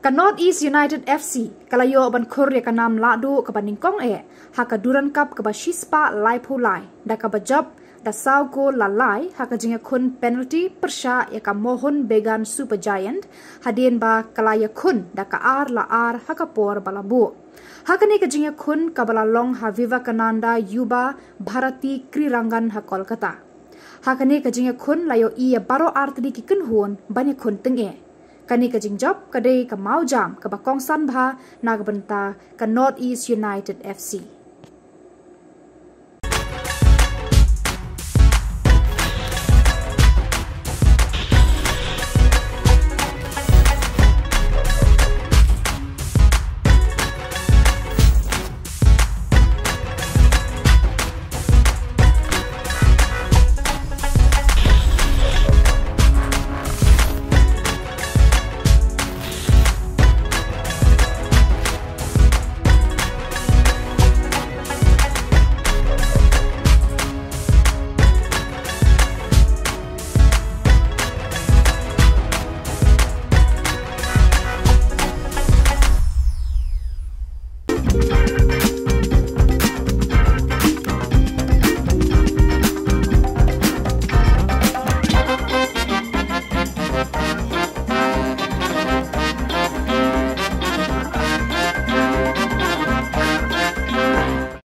ka North East United FC kalayo ban khur ya kanam lahduh ka nyngkong haka Durand Cup ka shispa lai phulai da ka job da sau go lalai haka jingïakhun penalty pyrshah ya ka Mohun Bagan Super Giant hadien ba kynhun da ka ar haka por balabu haka ni ka jingïakhun ka balalong ha Vivekananda Yuba Bharati Krirangan ha Kolkata haka ni ka jingïakhun layo baroh artdi ki kynhun bynta tyngeh kani ka jingjop kadai ka mawjam ka kongsan bha na bynta ka North East United FC